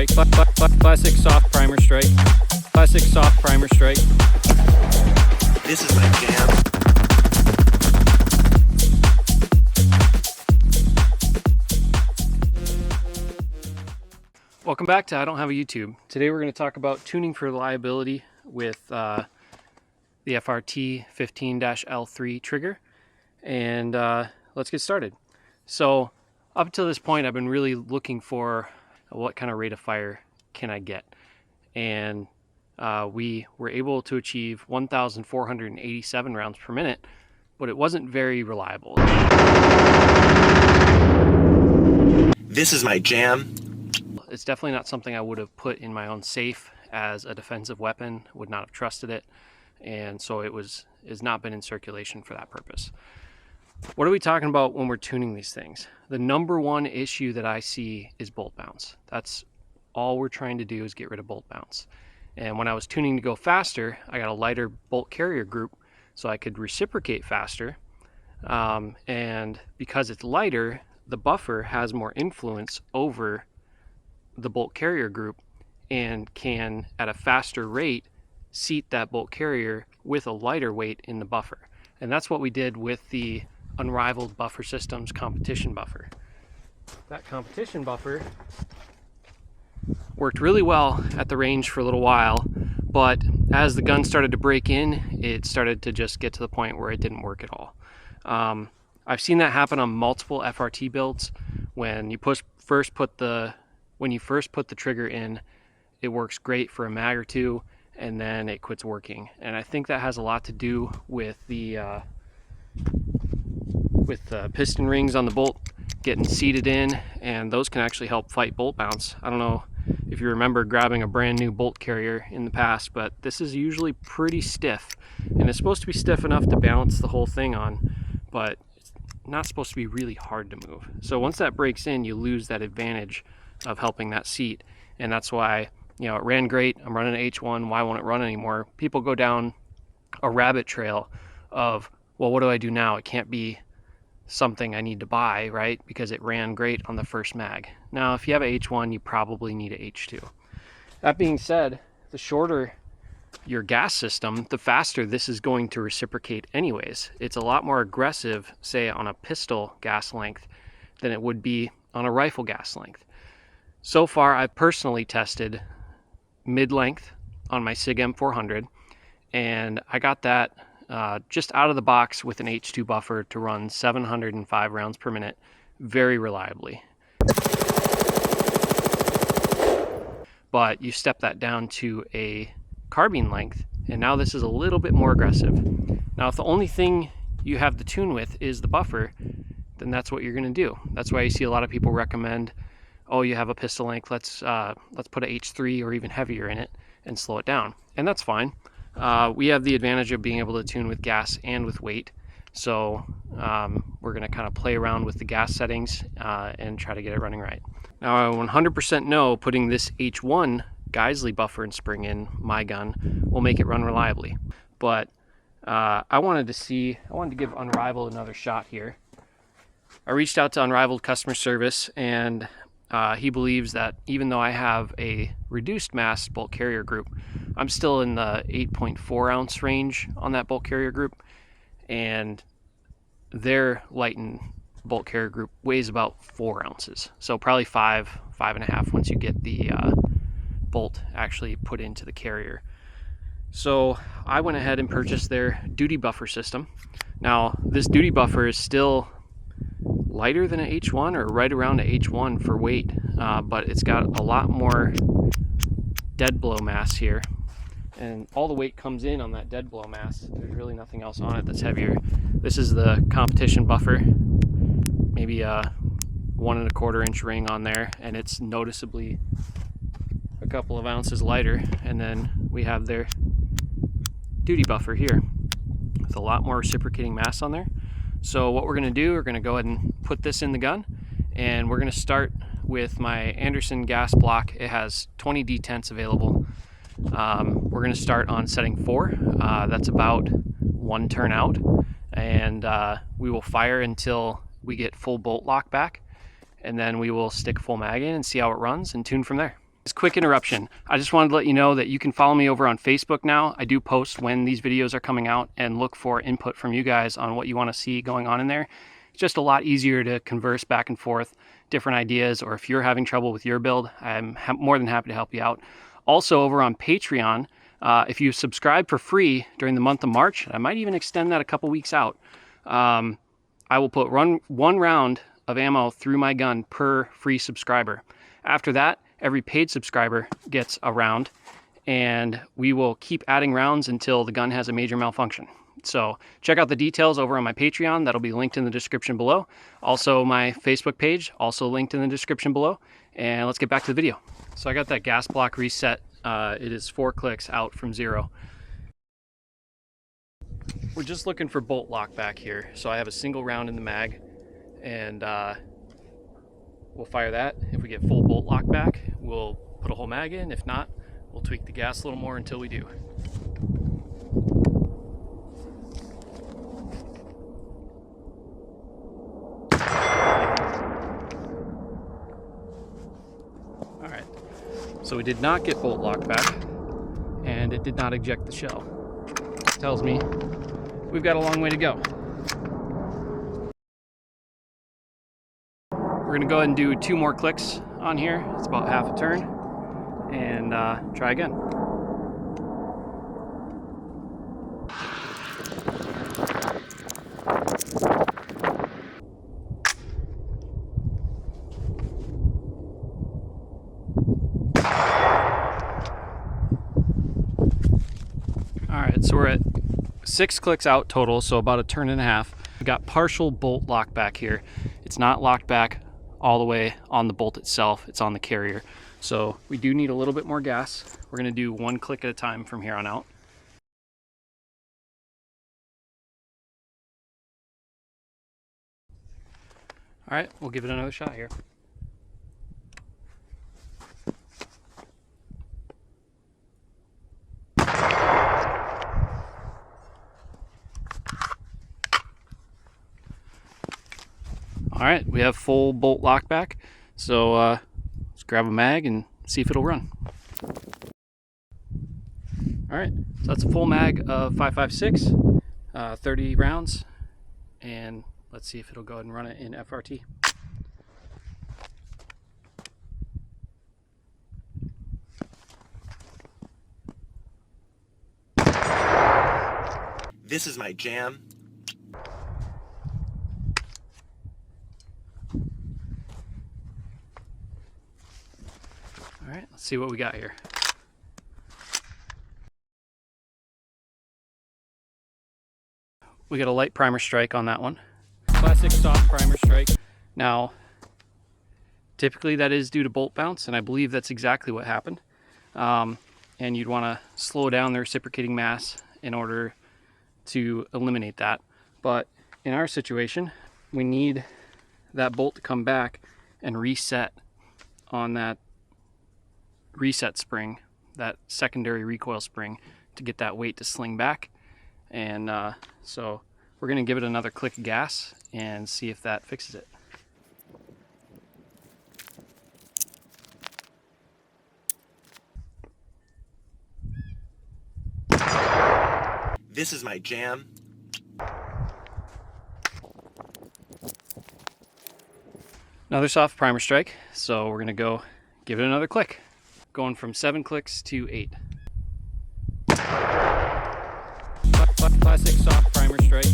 strike, classic soft primer strike, classic soft primer strike. This is my jam. Welcome back to I Don't Have a YouTube. Today we're going to talk about tuning for reliability with the FRT 15-L3 trigger, and let's get started. So up to this point I've been really looking for what kind of rate of fire can I get, and we were able to achieve 1,487 rounds per minute, but it wasn't very reliable. This is my jam. It's definitely not something I would have put in my own safe as a defensive weapon, would not have trusted it, and so it's not been in circulation for that purpose. What are we talking about when we're tuning these things? The number one issue that I see is bolt bounce. That's all we're trying to do, is get rid of bolt bounce. And when I was tuning to go faster, I got a lighter bolt carrier group so I could reciprocate faster. And because it's lighter, the buffer has more influence over the bolt carrier group and can, at a faster rate, seat that bolt carrier with a lighter weight in the buffer. And that's what we did with the Unrivaled buffer system's competition buffer. That competition buffer worked really well at the range for a little while, but as the gun started to break in, it started to just get to the point where it didn't work at all. I've seen that happen on multiple FRT builds. When you first put the trigger in, it works great for a mag or two, and then it quits working. And I think that has a lot to do with the piston rings on the bolt getting seated in, and those can actually help fight bolt bounce. I don't know if you remember grabbing a brand new bolt carrier in the past, but this is usually pretty stiff, and it's supposed to be stiff enough to balance the whole thing on, but it's not supposed to be really hard to move. So once that breaks in, you lose that advantage of helping that seat, and that's why, you know, it ran great. I'm running an H1. Why won't it run anymore? People go down a rabbit trail of, well, what do I do now? It can't be something I need to buy, right? Because it ran great on the first mag. Now, if you have a H1, you probably need a H2. That being said, the shorter your gas system, the faster this is going to reciprocate anyways. It's a lot more aggressive, say, on a pistol gas length than it would be on a rifle gas length. So far, I've personally tested mid-length on my SIG M400, and I got that just out of the box with an H2 buffer to run 705 rounds per minute very reliably. But you step that down to a carbine length, and now this is a little bit more aggressive. Now, if the only thing you have to tune with is the buffer, then that's what you're going to do. That's why you see a lot of people recommend, oh, you have a pistol length, let's put a H3 or even heavier in it and slow it down. And that's fine. We have the advantage of being able to tune with gas and with weight. So we're going to kind of play around with the gas settings and try to get it running right. Now, I 100% know putting this H1 Geissele buffer and spring in my gun will make it run reliably. But I wanted to give Unrivaled another shot here. I reached out to Unrivaled customer service, and he believes that even though I have a reduced mass bolt carrier group, I'm still in the 8.4 ounce range on that bolt carrier group, and their lightened bolt carrier group weighs about 4 ounces. So probably 5.5 once you get the bolt actually put into the carrier. So I went ahead and purchased their doody buffer system. Now, this doody buffer is still lighter than an H1, or right around an H1 for weight, but it's got a lot more dead blow mass here, and all the weight comes in on that dead blow mass. There's really nothing else on it that's heavier. This is the competition buffer, maybe a 1 1/4 inch ring on there, and it's noticeably a couple of ounces lighter. And then we have their doody buffer here with a lot more reciprocating mass on there. So what we're going to do, we're going to go ahead and put this in the gun, and we're going to start with my Anderson gas block. It has 20 detents available. We're going to start on setting 4. That's about 1 turn out, and we will fire until we get full bolt lock back, and then we will stick full mag in and see how it runs and tune from there. This quick interruption. I just wanted to let you know that you can follow me over on Facebook now. I do post when these videos are coming out and look for input from you guys on what you want to see going on in there. It's just a lot easier to converse back and forth, different ideas, or if you're having trouble with your build, I'm more than happy to help you out. Also over on Patreon, if you subscribe for free during the month of March, I might even extend that a couple weeks out. I will put one round of ammo through my gun per free subscriber. After that, every paid subscriber gets a round, and we will keep adding rounds until the gun has a major malfunction. So check out the details over on my Patreon. That'll be linked in the description below. Also my Facebook page, also linked in the description below. And let's get back to the video. So I got that gas block reset. It is 4 clicks out from 0. We're just looking for bolt lock back here. So I have a single round in the mag, and we'll fire that. If we get full bolt lock back, we'll put a whole mag in. If not, we'll tweak the gas a little more until we do. All right, so we did not get bolt lock back, and it did not eject the shell. It tells me we've got a long way to go. We're gonna go ahead and do 2 more clicks on here. It's about half a turn, and try again. All right, so we're at 6 clicks out total, so about a turn and a half. We got partial bolt lock back here. It's not locked back all the way on the bolt itself, it's on the carrier. So we do need a little bit more gas. We're gonna do 1 click at a time from here on out. All right, we'll give it another shot here. All right, we have full bolt lock back. So let's grab a mag and see if it'll run. All right, so that's a full mag of 5.56, 30 rounds. And let's see if it'll go ahead and run it in FRT. This is my jam. All right, let's see what we got here. We got a light primer strike on that one. Classic soft primer strike. Now, typically that is due to bolt bounce, and I believe that's exactly what happened. And you'd want to slow down the reciprocating mass in order to eliminate that. But in our situation, we need that bolt to come back and reset on that reset spring, that secondary recoil spring, to get that weight to sling back. And so we're going to give it another click of gas and see if that fixes it. This is my jam. Another soft primer strike, so we're going to go give it another click. Going from 7 clicks to 8. Classic soft primer strike.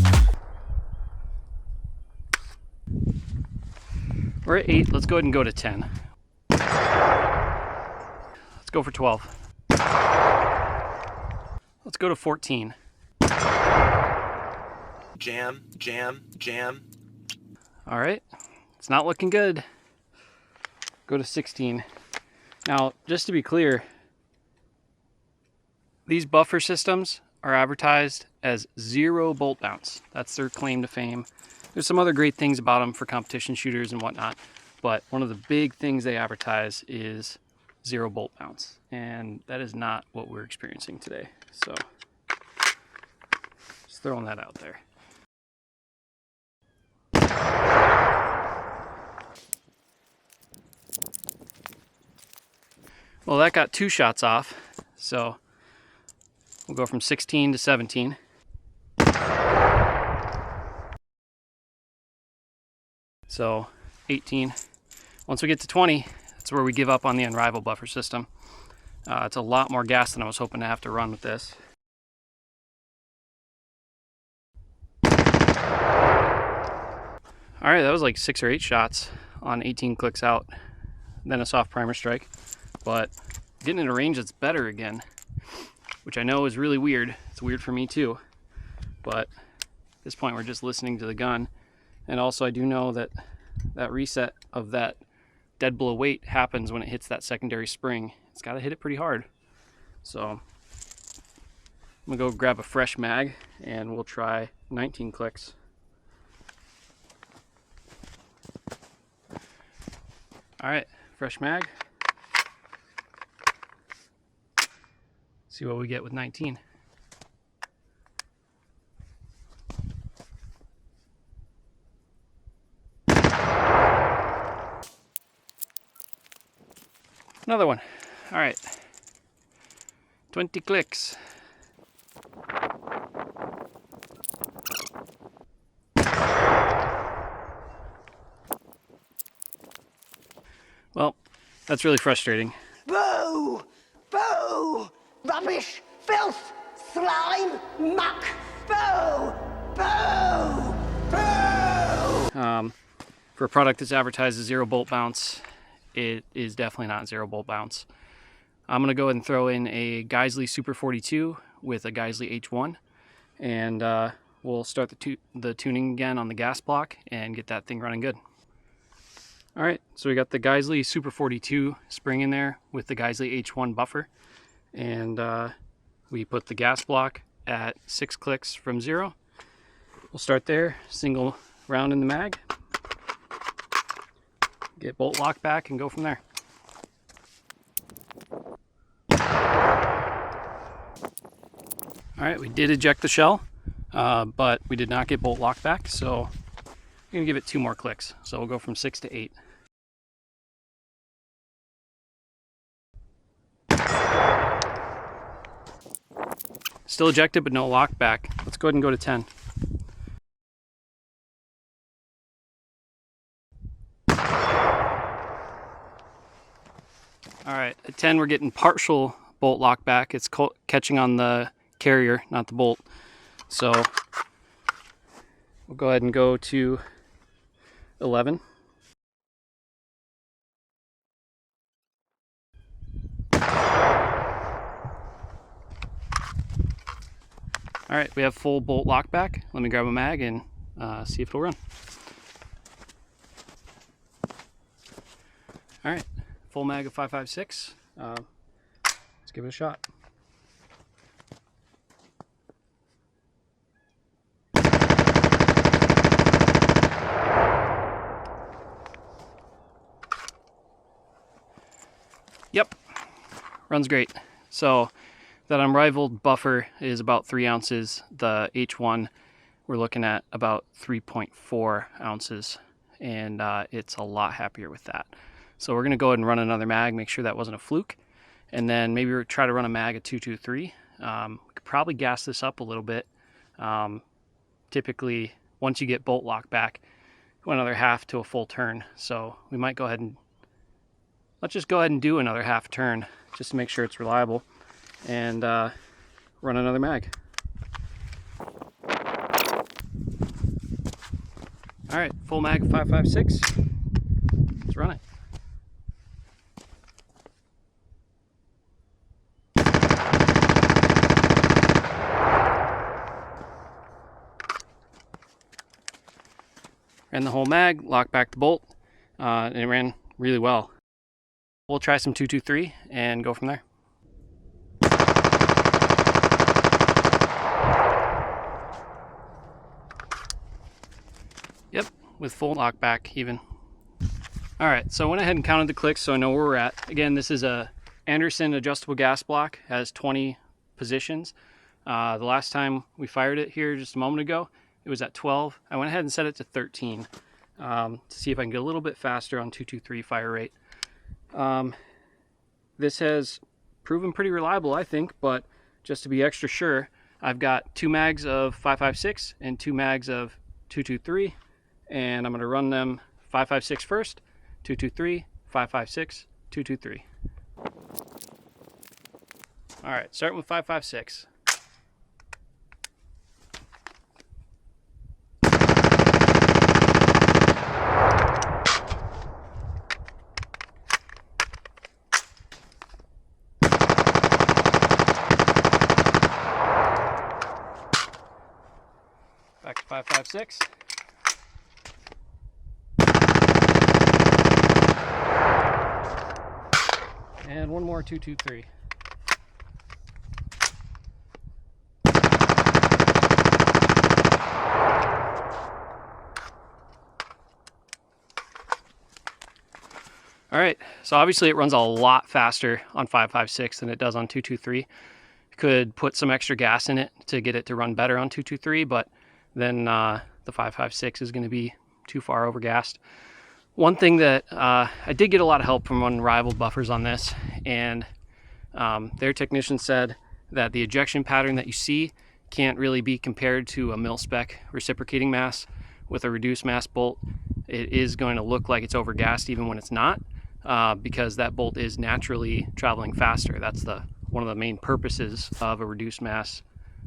We're at 8, let's go ahead and go to 10. Let's go for 12. Let's go to 14. Jam, jam, jam. All right, it's not looking good. Go to 16. Now, just to be clear, these buffer systems are advertised as 0 bolt bounce. That's their claim to fame. There's some other great things about them for competition shooters and whatnot, but one of the big things they advertise is 0 bolt bounce, and that is not what we're experiencing today. So just throwing that out there. Well, that got 2 shots off, so we'll go from 16 to 17. So 18. Once we get to 20, that's where we give up on the Unrivaled buffer system. It's a lot more gas than I was hoping to have to run with this. All right, that was like 6 or 8 shots on 18 clicks out, then a soft primer strike. But getting into range that's better again, which I know is really weird. It's weird for me too. But at this point, we're just listening to the gun. And also, I do know that that reset of that dead blow weight happens when it hits that secondary spring. It's got to hit it pretty hard. So I'm gonna go grab a fresh mag and we'll try 19 clicks. All right, fresh mag. See what we get with 19. Another one. All right, 20 clicks. Well, that's really frustrating. Boo! Boo! Rubbish! Filth! Slime! Muck! Boo! Boo! Boo! For a product that's advertised as 0 bolt bounce, it is definitely not 0 bolt bounce. I'm gonna go ahead and throw in a Geissele Super 42 with a Geissele H1, and we'll start the tuning again on the gas block and get that thing running good. All right, so we got the Geissele Super 42 spring in there with the Geissele H1 buffer, and we put the gas block at 6 clicks from 0. We'll start there, single round in the mag, get bolt lock back, and go from there. All right, we did eject the shell, but we did not get bolt lock back, so I'm gonna give it 2 more clicks. So we'll go from 6 to 8. Still ejected, but no lock back. Let's go ahead and go to 10. All right, at 10 we're getting partial bolt lock back. It's catching on the carrier, not the bolt. So we'll go ahead and go to 11. All right, we have full bolt lock back. Let me grab a mag and see if it'll run. All right, full mag of 5.56. Let's give it a shot. Yep, runs great. So that Unrivaled buffer is about 3 ounces. The H1, we're looking at about 3.4 ounces, and it's a lot happier with that. So we're gonna go ahead and run another mag, make sure that wasn't a fluke, and then maybe we'll try to run a mag at 223. We could probably gas this up a little bit. Typically, once you get bolt lock back, go another half to a full turn. So we might go ahead and let's just go ahead and do another half turn just to make sure it's reliable, and run another mag. All right, full mag 5.56. Let's run it. Ran the whole mag, locked back the bolt, and it ran really well. We'll try some 223 and go from there. Yep, with full lock back even. All right, so I went ahead and counted the clicks so I know where we're at. Again, this is a Anderson adjustable gas block, has 20 positions. The last time we fired it here just a moment ago, it was at 12. I went ahead and set it to 13 to see if I can get a little bit faster on 223 fire rate. this has proven pretty reliable, I think, but just to be extra sure, I've got 2 mags of 5.56 and 2 mags of 223, and I'm going to run them 5.56 first, 223, 5.56, 223. All right, starting with 5.56. Back to 5.56. And one more 223. All right, so obviously it runs a lot faster on 5.56 than it does on 223. Could put some extra gas in it to get it to run better on 223, but then the 5.56 is going to be too far over gassed. One thing that I did get a lot of help from Unrivaled buffers on this, and their technician said that the ejection pattern that you see can't really be compared to a mil-spec reciprocating mass. With a reduced mass bolt, it is going to look like it's overgassed even when it's not, because that bolt is naturally traveling faster. That's one of the main purposes of a reduced mass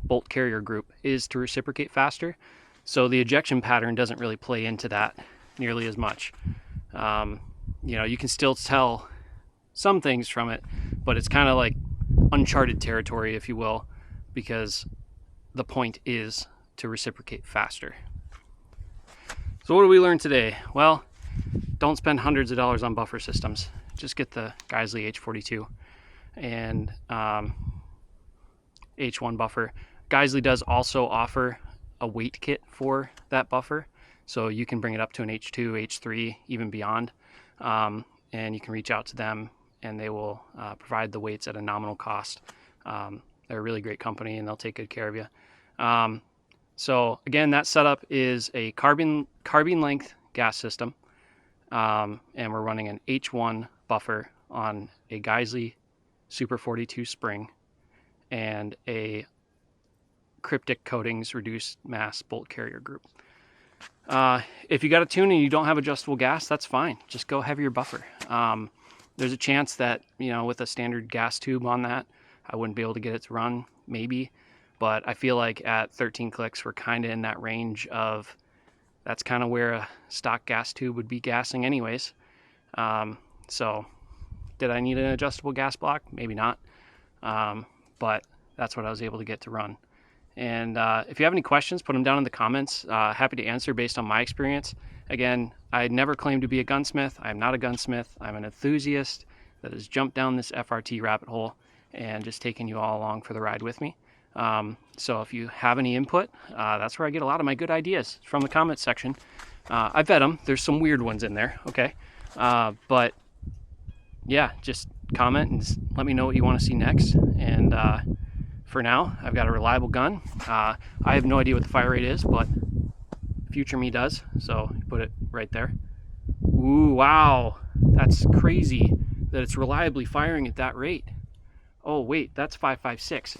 bolt carrier group, is to reciprocate faster. So the ejection pattern doesn't really play into that nearly as much. You know, you can still tell some things from it, but it's kind of like uncharted territory, if you will, because the point is to reciprocate faster. So what did we learn today? Well, don't spend hundreds of dollars on buffer systems. Just get the Geissele H42 and H1 buffer. Geissele does also offer a weight kit for that buffer, so you can bring it up to an H2, H3, even beyond, and you can reach out to them and they will provide the weights at a nominal cost. They're a really great company and they'll take good care of you. So again, that setup is a carbine length gas system, and we're running an H1 buffer on a Geissele Super 42 spring and a Cryptic Coatings reduced mass bolt carrier group. If you got a tune and you don't have adjustable gas, that's fine. Just go heavier buffer. There's a chance that, you know, with a standard gas tube on that, I wouldn't be able to get it to run, maybe. But I feel like at 13 clicks, we're kind of in that range of, that's kind of where a stock gas tube would be gassing anyways. So did I need an adjustable gas block? Maybe not. But that's what I was able to get to run. And if you have any questions, put them down in the comments. Happy to answer based on my experience. Again, I never claimed to be a gunsmith. I'm not a gunsmith. I'm an enthusiast that has jumped down this FRT rabbit hole and just taking you all along for the ride with me. So if you have any input, that's where I get a lot of my good ideas, from the comments section. I vet them. There's some weird ones in there, okay? But yeah, just comment and just let me know what you want to see next. And for now, I've got a reliable gun. I have no idea what the fire rate is, but future me does, so put it right there. Ooh, wow, that's crazy that it's reliably firing at that rate. Oh wait, that's 5.56.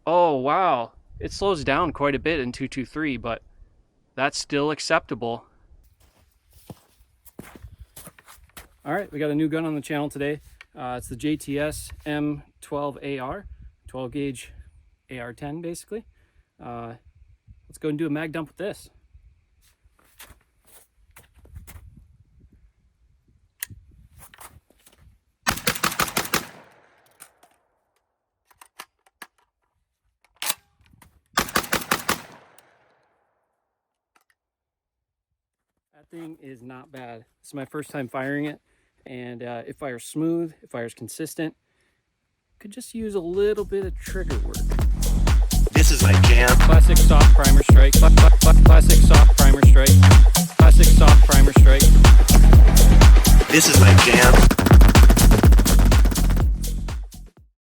Oh wow, it slows down quite a bit in 223, but that's still acceptable. All right, we got a new gun on the channel today. It's the JTS M12AR, 12 gauge AR-10 basically. Let's go and do a mag dump with this. That thing is not bad. This is my first time firing it, and it fires smooth, it fires consistent. Could just use a little bit of trigger work. This is my jam. Classic soft primer strike. Classic soft primer strike. Classic soft primer strike. This is my jam.